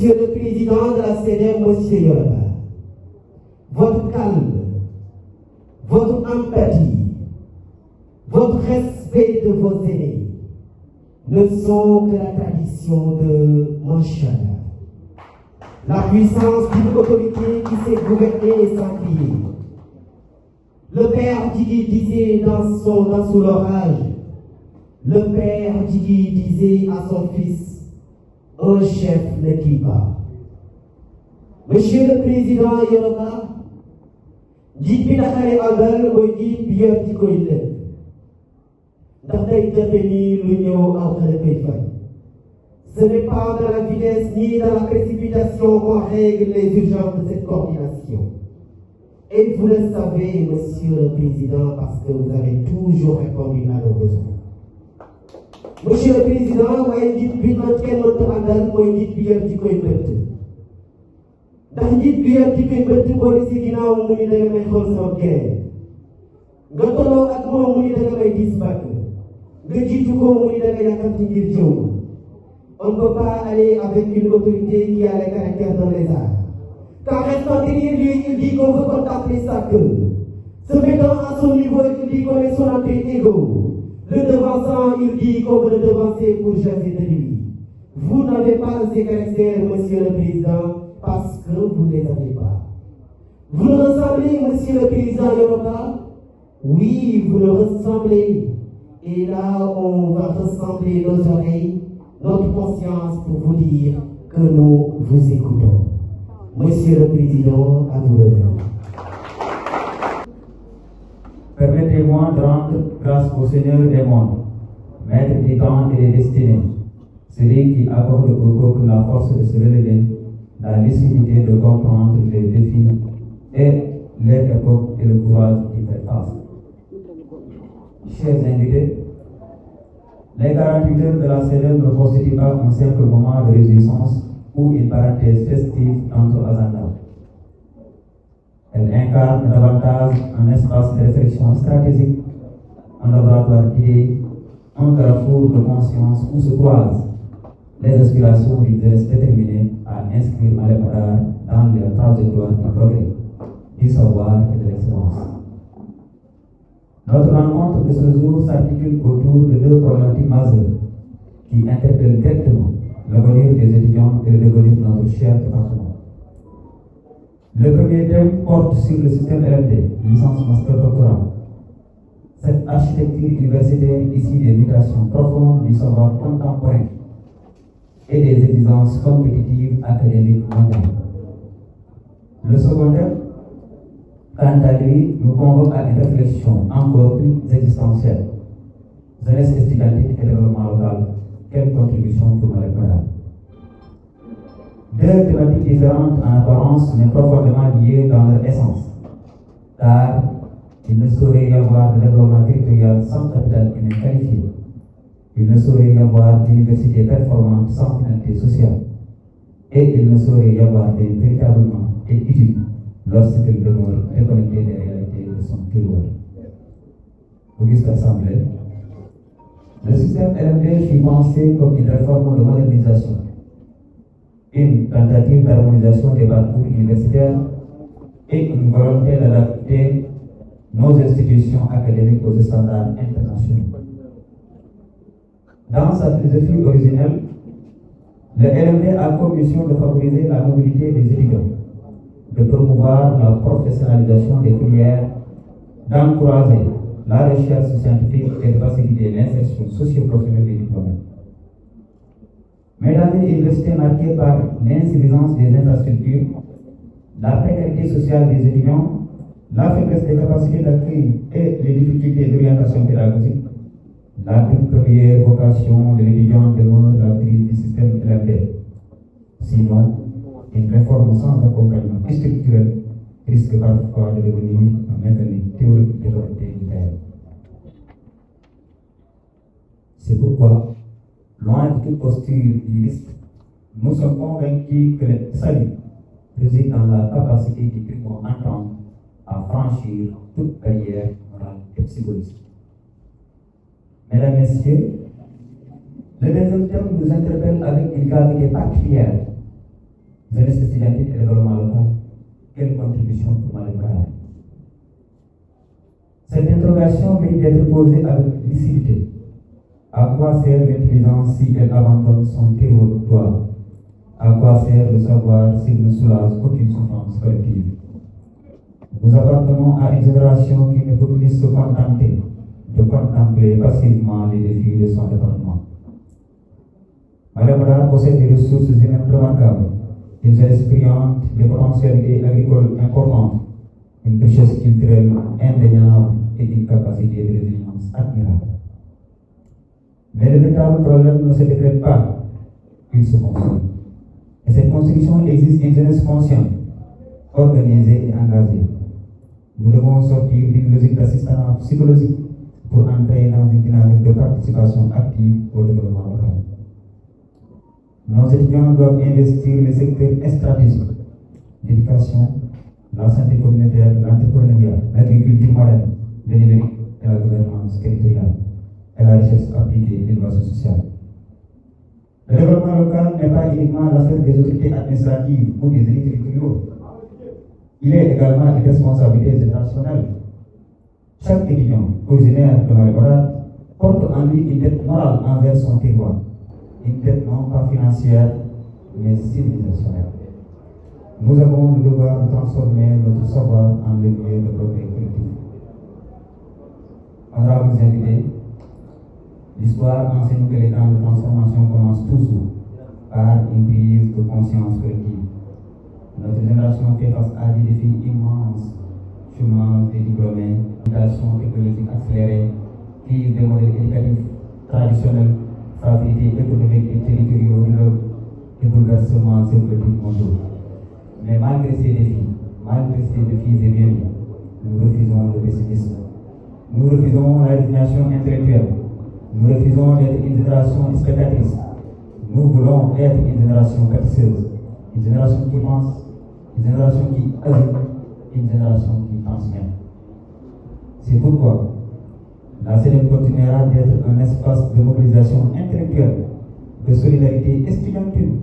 Monsieur le Président de la CEDER, Monsieur Yoroba, votre calme, votre empathie, votre respect de vos aînés ne sont que la tradition de Manchala. La puissance d'une autorité qui s'est gouvernée sans crier. Le père Didi disait dans son orage, le père Didi disait à son fils, un chef ne crie pas. Monsieur le Président Yoroba, dit bi Dakar àndal mooy dit bi yor di koy lekk ndax day jafe ni lu ñëw aw xale koy fay. Ce n'est pas dans la vitesse ni dans la précipitation qu'on règle les urgences de cette coordination. Et vous le savez, Monsieur le Président, parce que vous avez toujours répondu à nos besoins. Monsieur le Président, waaye njiit bi man kenn mënta àndal mooy njiit bi yor di koy bëtt. Ndax njiit bi yor di koy bëtt boo di si ginnaaw mu ni danga may xool sama kër. Nga tolloo ak moom mu ni danga may gis bàkk. Nga jiitu ko mu ni danga yàkkamti ngir jëw. On ne peut pas aller avec une autorité qui a les caractères d'un lézard. Quand restant derrière lui, il dit qu'on veut qu'on tape les sacs. Se mettant à son niveau, il dit qu'on est son anti-égo. Le devançant, il dit qu'on veut le devancer pour jaser de lui. Vous n'avez pas ces caractères, Monsieur le Président, parce que vous ne les avez pas. Vous le ressemblez, Monsieur le Président Yoroba? Oui, vous le ressemblez. Et là, on va ressembler nos oreilles, notre conscience pour vous dire que nous vous écoutons. Monsieur le Président, à vous l'honneur. Permettez-moi de rendre grâce au Seigneur des mondes, maître des temps et des destinées, celui qui accorde au peuple la force de se relever, la lucidité de comprendre les défis et les époques et le courage d'y faire face. Chers invités, les 48 heures de la CEDER ne constituent pas un simple moment de réjouissance ou une parenthèse festive dans notre agenda. Elle incarne davantage un espace de réflexion stratégique, un laboratoire d'idées, un carrefour de conscience où se croisent les aspirations d'une jeunesse déterminée à inscrire Malem-Hodar dans les trajectoires du progrès, du savoir et de l'excellence. Notre rencontre de ce jour s'articule autour de deux problématiques majeures qui interpellent directement l'avenir des étudiants et le devenir de notre cher département. Le premier thème porte sur le système LMD, licence master doctorat. Cette architecture universitaire issue des mutations profondes du savoir contemporain et des exigences compétitives académiques mondiales. Le second thème, quant à lui, nous convoque à une réflexion encore plus existentielle. Jeunesse estudiantine et développement local, quelle contribution pour Malem-Hodar? Deux thématiques différentes en apparence, mais profondément liées dans leur essence. Car il ne saurait y avoir de développement territorial sans capital humain qualifié. Il ne saurait y avoir d'université performante sans finalité sociale. Et il ne saurait y avoir de véritablement et utile lorsqu'il demeure déconnecté des réalités de son territoire. Auguste Assemblée, le système LMD fut pensé comme une réforme de modernisation, une tentative d'harmonisation des parcours universitaires et une volonté d'adapter nos institutions académiques aux standards internationaux. Dans sa philosophie originelle, le LMD a comme mission de favoriser la mobilité des étudiants, de promouvoir la professionnalisation des filières, d'encourager la recherche scientifique et de faciliter l'insertion socio-professionnelle des diplômés. Mais dans une université marquée par l'insuffisance des infrastructures, la précarité sociale des étudiants, la faiblesse des capacités d'accueil et les difficultés d'orientation pédagogique, la toute première vocation de l'étudiant demeure la prise du système LMD. Sinon, une réforme sans accompagnement structurel risque parfois de devenir un mécanisme théorique de l'autorité du père. C'est pourquoi, loin de toute posture nihiliste, nous sommes convaincus que le salut réside dans la capacité du primo-entrant à franchir toute barrière morale et psychologique. Mesdames, Messieurs, le deuxième thème nous interpelle avec une gravité particulière. jeunesse étudiantine et développement local, quelle contribution pour Malick Bara? Cette interrogation mérite d'être posée avec lucidité. À quoi sert l'intelligence si elle abandonne son territoire? À quoi sert le savoir s'il ne soulage aucune souffrance collective? Nous appartenons à une génération qui ne peut plus se contenter de contempler passivement les défis de son département. Malick Bara possède des ressources humaines remarquables, une jeunesse brillante, des potentialités agricoles importantes, une richesse culturelle indéniable et une capacité de résilience admirable. Mais le véritable problème ne se décrète pas, il se construit. Et cette construction existe une jeunesse consciente, organisée et engagée. Nous devons sortir d'une logique d'assistanat psychologique pour entrer dans une dynamique de participation active au développement local. Nos étudiants doivent investir les secteurs stratégiques, l'éducation, la santé communautaire, l'entrepreneuriat, l'agriculture moderne, le numérique et la gouvernance territoriale, et la recherche appliquée et l'innovation sociale. Le développement local n'est pas uniquement l'affaire des autorités administratives ou des élites territoriaux. Il est également une responsabilité générationnelle. Chaque étudiant originaire de Malick Bara porte en lui une dette morale envers son territoire, une dette non pas financière, mais civilisationnelle. Nous avons le devoir de transformer notre savoir en levier de progrès collectif. Honorables invités, l'histoire enseigne que les temps de transformation commencent toujours par une prise de conscience collective. Notre génération fait face à des défis immenses: chômage des diplômés, éducation technologique accélérée, crise des modèles éducatifs traditionnels, fragilité économique et territoriaux et bouleversements géopolitiques mondiaux. Mais malgré ces défis et bienvenus, nous refusons le pessimisme. Nous refusons la résignation intellectuelle. Nous refusons d'être une génération spectatrice. Nous voulons être une génération bâtisseuse, une génération qui pense, une génération qui agit, une génération qui transmet. C'est pourquoi la CEDEM continuera d'être un espace de mobilisation intellectuelle, de solidarité estudiantine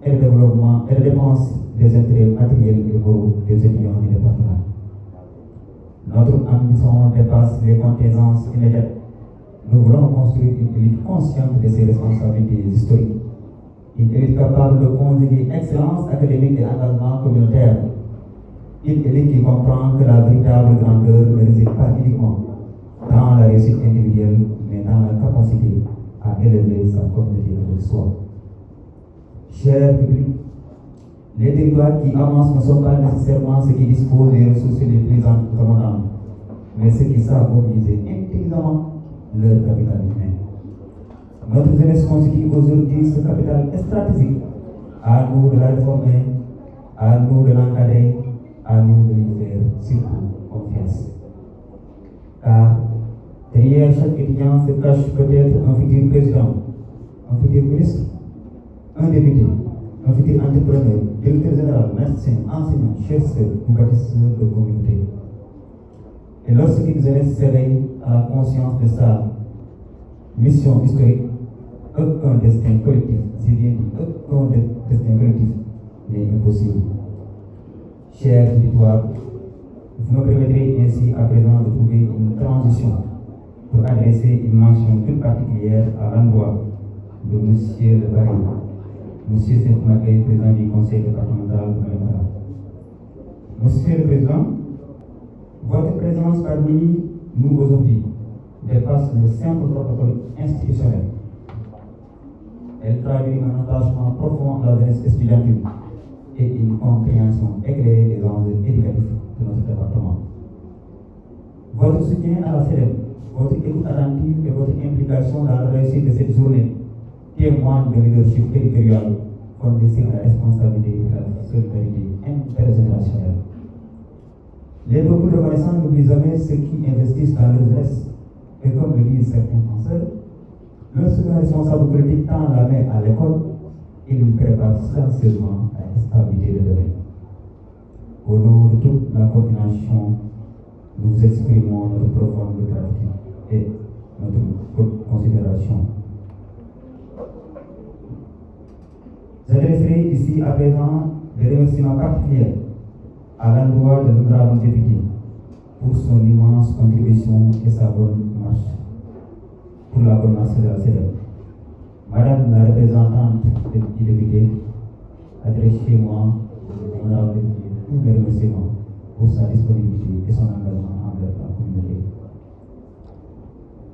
et de développement et de défense des intérêts matériels et moraux des étudiants du département. Notre ambition dépasse les contingences immédiates. Nous voulons construire une élite consciente de ses responsabilités historiques, une élite capable de conjuguer excellence académique et engagement communautaire, une élite qui comprend que la véritable grandeur ne réside pas uniquement dans la réussite individuelle, mais dans la capacité à élever sa communauté de soi. Chers publics, les territoires qui avancent ne sont pas nécessairement ceux qui disposent des ressources les plus abondantes, mais ceux qui savent mobiliser intelligemment leur capital humain. Notre jeunesse constitue aujourd'hui ce capital stratégique. À nous de la réformer, à nous de l'encadrer, à nous de lui faire surtout confiance. Car derrière chaque étudiant se cache peut-être un futur président, un futur ministre, un député, un futur entrepreneur, directeur général, médecin, enseignant, chercheur ou bâtisseur de communauté. Et lorsqu'une jeunesse s'éveille à la conscience de sa mission historique, aucun destin collectif, c'est bien dit, aucun destin collectif n'est impossible. Chers auditoires, vous me permettrez ainsi à présent de trouver une transition pour adresser une mention toute particulière à l'endroit de M. Le Barry, M. Saint-Macaï, président du conseil départemental de Malick Bara. Monsieur le Président, votre présence parmi nous aujourd'hui dépasse le simple protocole institutionnel. Elle traduit un attachement profond à la jeunesse estudiantine et une compréhension éclairée des enjeux éducatifs de notre département. Votre soutien à la CEDEM, votre écoute attentive et votre implication dans la réussite de cette journée témoignent de leadership territorial fondé sur la responsabilité et la solidarité intergénérationnelle. Les peuples reconnaissants n'oublient jamais ceux qui investissent dans leur jeunesse. Et comme le disent certains penseurs, lorsqu'un responsable politique tend la main à l'école, il prépare silencieusement la stabilité de demain. Au nom de toute la coordination, nous exprimons notre profonde gratitude et notre haute considération. J'adresserai ici à présent des des remerciements particuliers à l'endroit de l'honorable député pour son immense contribution et sa bonne marche pour la bonne marche de la CEDEAO. Madame la représentante du député, adressez-moi, honorable député, tous mes remerciements pour sa disponibilité et son engagement envers la communauté.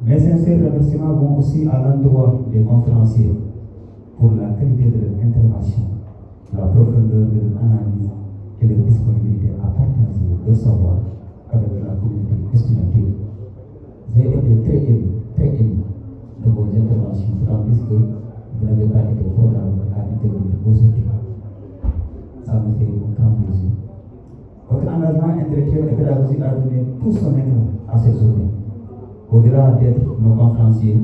Mes sincères remerciements vont aussi à l'endroit des conférenciers pour la qualité de leur intervention, la profondeur de leur analyse et leur disponibilité à partager leur savoir avec la communauté estudiantine. J'ai été très ému de vos interventions, d'autant plus que vous n'avez pas été favorable à intervenir aujourd'hui. Ça me fait un grand plaisir. Votre engagement intellectuel et pédagogique a donné tout son éclat à ces journées. Au-delà d'être nos conférenciers,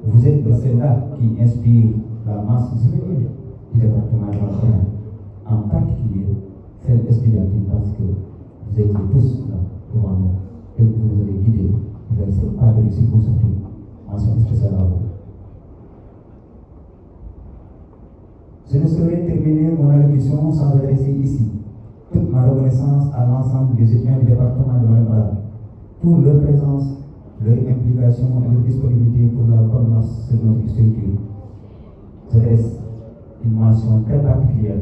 vous êtes le soldat qui inspire la masse juvénile du département de la en particulier celle estudiantine, parce que vous étiez tous là devant nous et vous nous avez guidés vers ce pas de réussite pour sortir. Mention spéciale à vous. Je ne saurais terminer mon allocution sans adresser ici toute ma reconnaissance à l'ensemble des étudiants du département de Malem-Hodar pour leur présence, leur implication et leur disponibilité pour la bonne marche de notre structure. J'adresse une mention très particulière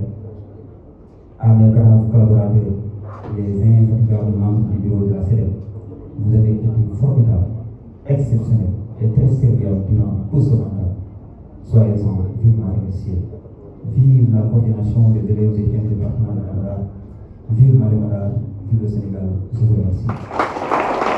à mes braves collaborateurs, les infatigables membres du bureau de la CEDEAO. Vous avez été formidables, exceptionnels et très serviables durant tout ce mandat. Soyez-en vivement remerciés. Vive la coordination des élèves étudiants du département de Malem-Hodar. Vive Malem-Hodar, vive le Sénégal. Je vous remercie.